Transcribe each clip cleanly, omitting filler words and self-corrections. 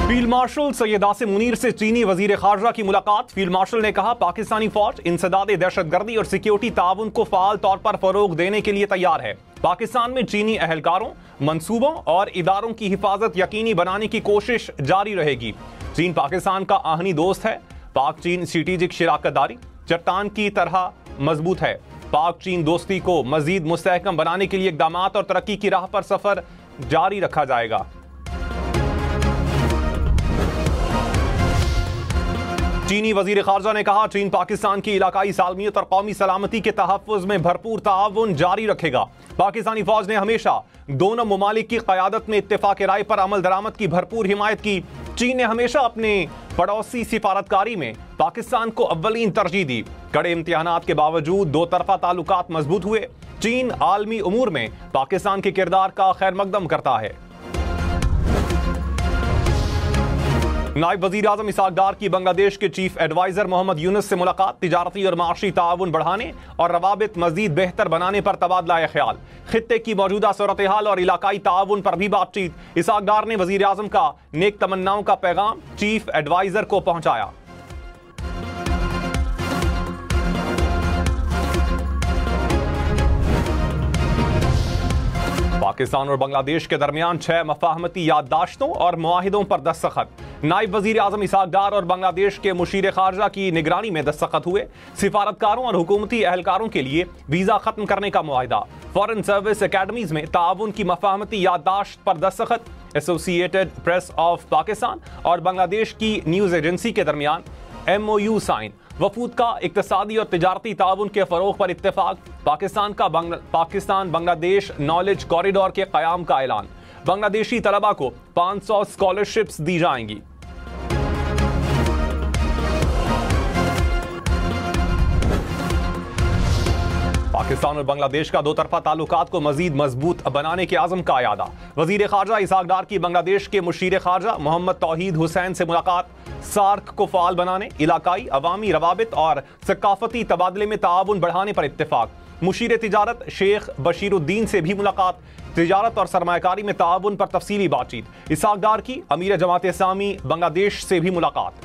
Field marshal Syed Asim Munir से चीनी वजीर खारजा की मुलाकात। फील्ड मार्शल ने कहा, पाकिस्तानी फौज इंसदाद दहशतगर्दी और सिक्योरिटी ताउन को फाल तौर पर फरोग देने के लिए तैयार है। पाकिस्तान में चीनी अहलकारों, मंसूबों और इदारों की हिफाजत यकीनी बनाने की कोशिश जारी रहेगी। चीन पाकिस्तान का आहनी दोस्त है। पाक चीन स्ट्रेटेजिक शराकतदारी चट्टान की तरह मजबूत है। पाक चीन दोस्ती को मजीद मुस्तहकम बनाने के लिए इकदाम और तरक्की की राह पर सफर जारी रखा जाएगा। चीनी वजीर खारजा ने कहा, चीन पाकिस्तान की इलाकाई सालमियत और कौमी सलामती के तहफ़्फ़ुज़ में भरपूर ताउन जारी रखेगा। पाकिस्तानी फौज ने हमेशा दोनों ममालिक की क़यादत में इत्तेफ़ाक़ राय पर अमल दरामद की भरपूर हिमायत की। चीन ने हमेशा अपने पड़ोसी सिफारतकारी में पाकिस्तान को अव्वलीन तरजीह दी। कड़े इम्तिहानात के बावजूद दो तरफा ताल्लुकात मजबूत हुए। चीन आलमी उमूर में पाकिस्तान के किरदार का खैर मकदम करता है। नायब वजीर आजम इसहाक डार की बांग्लादेश के चीफ एडवाइजर मोहम्मद यूनुस से मुलाकात। तिजारती और माशी ताउन बढ़ाने और रवाबित मजीद बेहतर बनाने पर तबादला ख्याल। खित्ते की मौजूदा सूरत हाल और इलाकाई ताउन पर भी बातचीत। इसहाक डार ने वजीर आजम का नेक तमन्नाओं का पैगाम चीफ एडवाइजर को पहुंचाया। पाकिस्तान और बांग्लादेश के दरमियान 6 मफाहमती याददाश्तों और मुआहिदों पर दस्तखत। नायब वजीर आजम इसहाक डार और बांग्लादेश के मुशीर खारजा की निगरानी में दस्तखत हुए। सिफारतकारों और हुकूमती एहलकारों के लिए वीजा खत्म करने का मुआहिदा। फॉरेन सर्विस अकेडमीज में ताउन की मफाहमती याददाश्त पर दस्तखत। एसोसिएटेड प्रेस ऑफ पाकिस्तान और बांग्लादेश की न्यूज एजेंसी के दरमियान MOU साइन। वफूद का इक्तसादी और तिजारती ताउन के फरोग पर इत्तेफाक। पाकिस्तान बांग्लादेश नॉलेज कॉरिडोर के क़याम का ऐलान। बांग्लादेशी तलबा को 500 स्कॉलरशिप्स दी जाएंगी। पाकिस्तान और बांग्लादेश का दो तरफा ताल्लुकात को मजीद मजबूत बनाने के आज़म का यादा। वजीर खारजा इसहाक डार की बांग्लादेश के मुशीर खारजा मोहम्मद तौहीद हुसैन से मुलाकात। सार्क को फाल बनाने, इलाकाई अवामी रवाबित और सकाफती तबादले में ताउन बढ़ाने पर इत्तेफाक। मुशीर तिजारत शेख बशीरुद्दीन से भी मुलाकात। तिजारत और सरमायाकारी में ताउन पर तफसीली बातचीत। इसहाक डार की अमीर जमात इस्लामी बांग्लादेश से भी मुलाकात।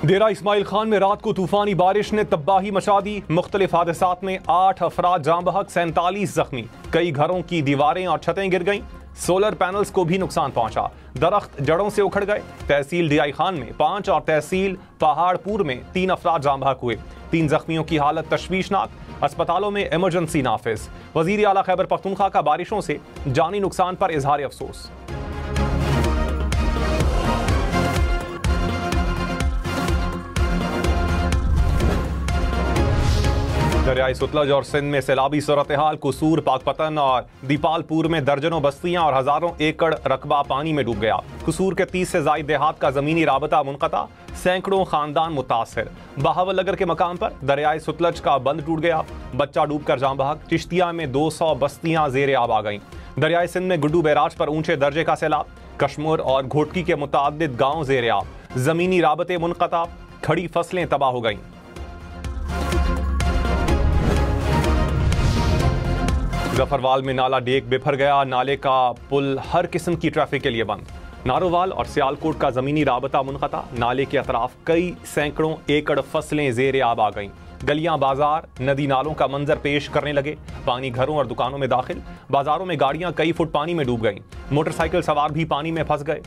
डेरा इस्माइल खान में रात को तूफानी बारिश ने तबाही मचा दी। मुख्तलिफ हादसात में 8 अफराद जाँ बहक, 47 जख्मी। कई घरों की दीवारें और छतें गिर गईं। सोलर पैनल्स को भी नुकसान पहुंचा। दरख्त जड़ों से उखड़ गए। तहसील DI खान में 5 और तहसील पहाड़पुर में 3 अफराद जाँ बहक हुए। 3 जख्मियों की हालत तशवीशनाक। अस्पतालों में इमरजेंसी नाफिज। वजीर आला खैबर पख्तूनख्वा का बारिशों से जानी नुकसान पर इजहार अफसोस। दरियाई सतलज और सिंध में सैलाबी सूरत हाल। कसूर, पाकपतन और दीपालपुर में दर्जनों बस्तियां और हजारों एकड़ रकबा पानी में डूब गया। कसूर के 30 से ज़ायद देहात का जमीनी राबता मुनक़ता। सैकड़ों खानदान मुतासर। बहावलनगर के मकाम पर दरियाई सतलज का बंद टूट गया। बच्चा डूब कर जाँ बहक। चिश्तिया में 200 बस्तियां ज़ेर आब आ गईं। दरियाई सिंध में गुड्डू बैराज पर ऊंचे दर्जे का सैलाब। कश्मीर और घोटकी के मुतअद्दिद गाँव ज़ेर आब। जमीनी राबते मुनक़ता। खड़ी फसलें तबाह हो गईं। जफरवाल में नाला डेक बिफर गया। नाले का पुल हर किस्म की ट्रैफिक के लिए बंद। नारोवाल और सियालकोट का जमीनी राबता मुनक़ता। नाले के अतराफ कई सैकड़ों एकड़ फसलें ज़ेर आब आ गईं। गलियां, बाजार, नदी नालों का मंजर पेश करने लगे। पानी घरों और दुकानों में दाखिल। बाजारों में गाड़ियां कई फुट पानी में डूब गईं। मोटरसाइकिल सवार भी पानी में फंस गए।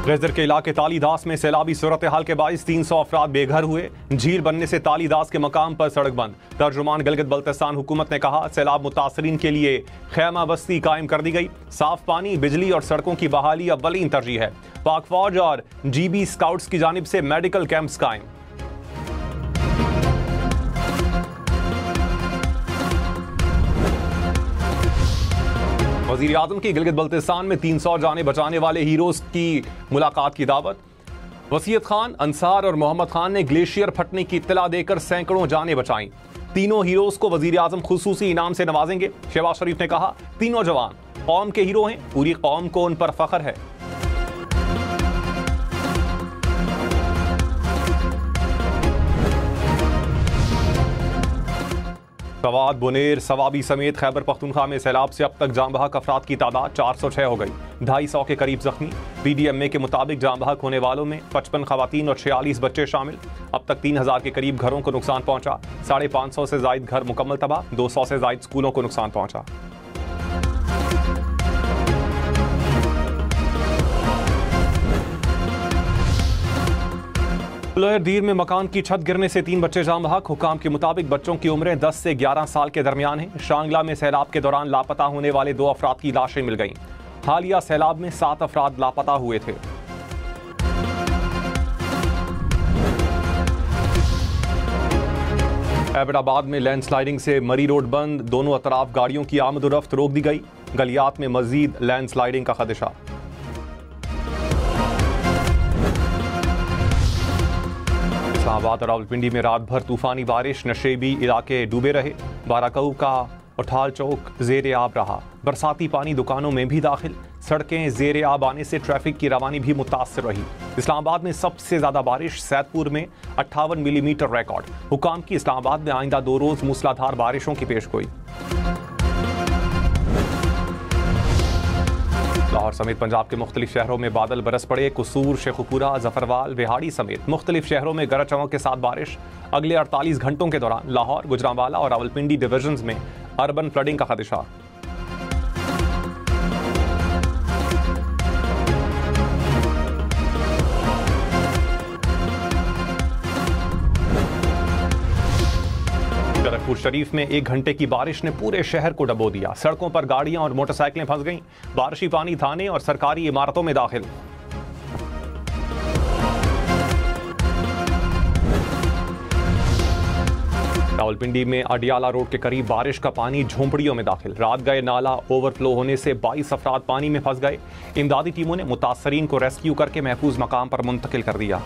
रेजर के इलाके तालीदास में सैलाबी सूरत हाल के बाइस 300 अफराद बेघर हुए। झील बनने से तालीदास के मकाम पर सड़क बंद। तर्जुमान गिलगित बल्तिस्तान हुकूमत ने कहा, सैलाब मुतासरीन के लिए खैमा बस्ती कायम कर दी गई। साफ पानी, बिजली और सड़कों की बहाली अव्वलीन तरजीह है। पाक फौज और GB स्काउट्स की जानिब से मेडिकल कैंप्स कायम। वजीर आजम की गिलगित बल्तिस्तान में 300 जाने बचाने वाले हीरोज की मुलाकात की दावत। वसीयत खान, अंसार और मोहम्मद खान ने ग्लेशियर फटने की इत्तला देकर सैकड़ों जानें बचाईं। तीनों हीरोज को वजीर आजम खुसूसी इनाम से नवाजेंगे। शहबाज शरीफ ने कहा, तीनों जवान कौम के हीरो हैं, पूरी कौम को उन पर फख्र है। सवात, बुनेर, सवाबी समेत खैबर पख्तूनख्वा में सैलाब से अब तक जाम बहक अफराद की तादाद 406 हो गई। 250 के करीब जख्मी। PDMA के मुताबिक जाम बहक होने वालों में 55 खवातीन और 46 बच्चे शामिल। अब तक 3000 के करीब घरों को नुकसान पहुंचा। 550 से जायद घर मुकम्मल तबाह। 200 से जायद स्कूलों को नुकसान पहुंचा। लोहरदीर में मकान की छत गिरने से 3 बच्चे जाम बहक। हुकाम के मुताबिक बच्चों की उम्रें 10 से 11 साल के दरमियान हैं। शांगला में सैलाब के दौरान लापता होने वाले 2 अफराद की लाशें मिल गईं। हालिया सैलाब में 7 अफराद लापता हुए थे। एबटाबाद में लैंडस्लाइडिंग से मरी रोड बंद। दोनों अतराफ गाड़ियों की आमदोरफ्त रोक दी गई। गलियात में मजीद लैंडस्लाइडिंग का खदशा। इस्लामाबाद और रावलपिंडी में रात भर तूफानी बारिश। नशेबी इलाके डूबे रहे। बाराकऊ का उठाल चौक जेर आब रहा। बरसाती पानी दुकानों में भी दाखिल। सड़कें जेर आब आने से ट्रैफिक की रवानी भी मुतासर रही। इस्लामाबाद में सबसे ज्यादा बारिश सैदपुर में 58 मिलीमीटर रिकॉर्ड। हुकाम की इस्लामाबाद में आइंदा 2 रोज मूसलाधार बारिशों की पेशगोई। लाहौर समेत पंजाब के मुख्तलिफ शहरों में बादल बरस पड़े। कसूर, शेखुपुरा, जफरवाल, बिहाड़ी समेत मुख्तलिफ शहरों में गरज चमक के साथ बारिश। अगले 48 घंटों के दौरान लाहौर, गुजरांवाला और रावलपिंडी डिवीजन्स में अर्बन फ्लडिंग का खदशा। शरफपुर शरीफ में 1 घंटे की बारिश ने पूरे शहर को डबो दिया। सड़कों पर गाड़ियां और मोटरसाइकिलें फंस गईं। बारिशी पानी थाने और सरकारी इमारतों में दाखिल। रावलपिंडी में अडियाला रोड के करीब बारिश का पानी झोंपड़ियों में दाखिल। रात गए नाला ओवरफ्लो होने से 22 अफराद पानी में फंस गए। इमदादी टीमों ने मुतासरीन को रेस्क्यू करके महफूज मकाम पर मुंतकिल कर दिया।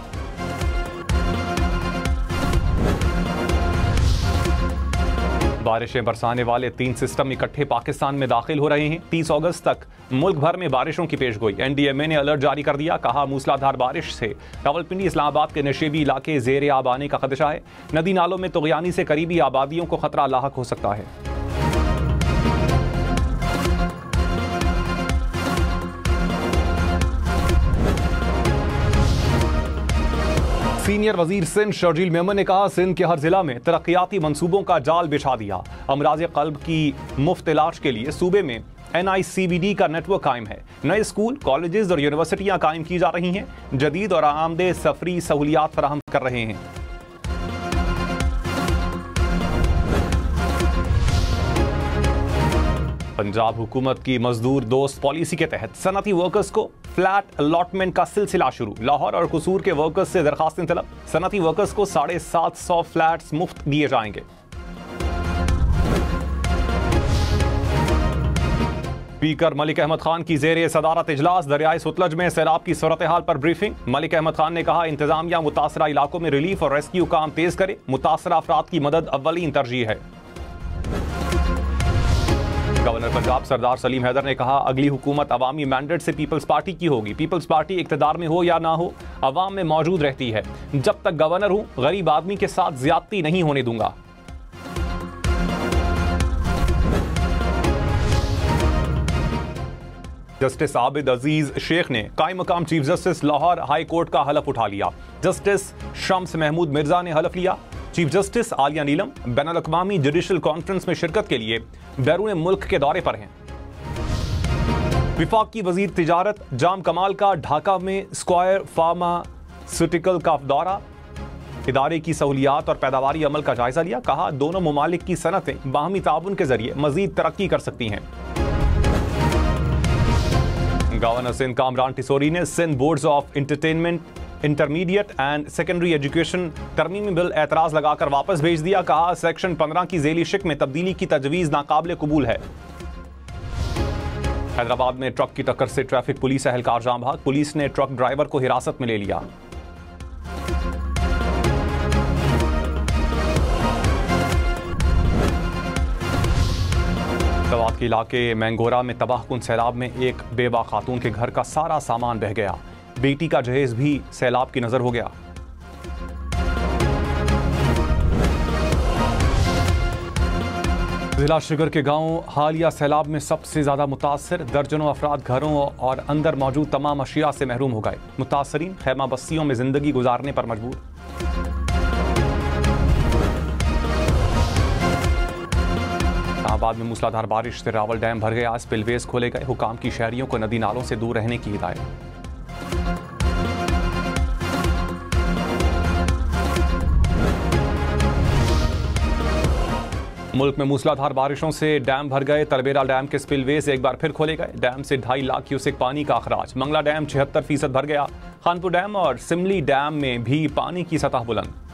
बारिशें बरसाने वाले 3 सिस्टम इकट्ठे पाकिस्तान में दाखिल हो रहे हैं। 30 अगस्त तक मुल्क भर में बारिशों की पेशगोई। NDMA ने अलर्ट जारी कर दिया। कहा, मूसलाधार बारिश से रावलपिंडी, इस्लामाबाद के नशेबी इलाके जेर आब आने का खदशा है। नदी नालों में तुग़यानी से करीबी आबादियों को खतरा लाहक हो सकता है। सीनियर वजीर सिंध शर्जील मेमन ने कहा, सिंध के हर जिला में तरक्याती मंसूबों का जाल बिछा दिया। अमराज क़ल्ब की मुफ्त इलाज के लिए सूबे में NICVD का नेटवर्क कायम है। नए स्कूल, कॉलेजेस और यूनिवर्सिटियां कायम की जा रही हैं। जदीद और आमदे सफरी सहूलियात फराहम कर रहे हैं। पंजाब हुकूमत की मजदूर दोस्त पॉलिसी के तहत सनती वर्कर्स को फ्लैट अलॉटमेंट का सिलसिला शुरू। लाहौर और कसूर के वर्कर्स से दरखास्तें तलब। सनती वर्कर्स को 750 फ्लैट्स मुफ्त दिए जाएंगे। स्पीकर मलिक अहमद खान की जेर सदारत इजलास। दरियाए सतलज में सैलाब की सूरत हाल पर ब्रीफिंग। मलिक अहमद खान ने कहा, इंतजामिया मुतासरा इलाकों में रिलीफ और रेस्क्यू काम तेज करे। मुतासरा अफराद की मदद अव्वलीन तरजीह है। गवर्नर पंजाब सरदार सलीम हैदर ने कहा, अगली हुकूमत अवामी मैंडेट से पीपल्स पार्टी की होगी। पीपल्स पार्टी इक्तदार में हो या ना हो, अवाम में मौजूद रहती है। जब तक गवर्नर हूं, गरीब आदमी के साथ ज्यादती नहीं होने दूंगा। जस्टिस आबिद अजीज शेख ने कायम मकाम chief justice Lahore high court का हलफ उठा लिया। जस्टिस शम्स महमूद मिर्जा ने हलफ लिया। चीफ जस्टिस आलिया नीलम बैनुल-अक़वामी जुडिशल कॉन्फ्रेंस में शिरकत के लिए बैरून मुल्क के दौरे पर हैं। विफाक की वजीर तिजारत जाम कमाल का ढाका में स्क्वायर फार्मास्यूटिकल का दौरा। इदारे की सहूलियात और पैदावारी अमल का जायजा लिया। कहा, दोनों मुमालिक की सनतें बाहमी ताउन के जरिए मजीद तरक्की कर सकती हैं। गवर्नर सिंध कामरान टिसोरी ने Sindh boards of entertainment, intermediate and secondary education तरमीमी बिल एतराज लगाकर वापस भेज दिया। कहा, सेक्शन 15 की झेली शिक में तब्दीली की तजवीज़ नाकाबिल कबूल है। हैदराबाद में ट्रक की टक्कर से ट्रैफिक पुलिस एहलकार जाम भाग, पुलिस ने ट्रक ड्राइवर को हिरासत में ले लिया। फैसलाबाद के इलाके मैंगोरा में तबाहकुन सैलाब में एक बेवा खातून के घर का सारा सामान बह गया, बेटी का जहेज भी सैलाब की नजर हो गया। जिला शिगर के गांव हालिया सैलाब में सबसे ज्यादा मुतासर, दर्जनों अफराद घरों और अंदर मौजूद तमाम अशिया से महरूम हो गए। मुतासरीन खैमा बस्तियों में जिंदगी गुजारने पर मजबूर। इस्लामाबाद में मूसलाधार बारिश से रावल डैम भर गया, स्पिलवेज खोले गए, हुकाम की शहरियों को नदी नालों से दूर रहने की हिदायत। मुल्क में मूसलाधार बारिशों से डैम भर गए, तरबेरा डैम के स्पिलवेज एक बार फिर खोले गए, डैम से 2.5 लाख क्यूसेक पानी का अखराज। मंगला डैम 76% भर गया, खानपुर डैम और सिमली डैम में भी पानी की सतह बुलंद।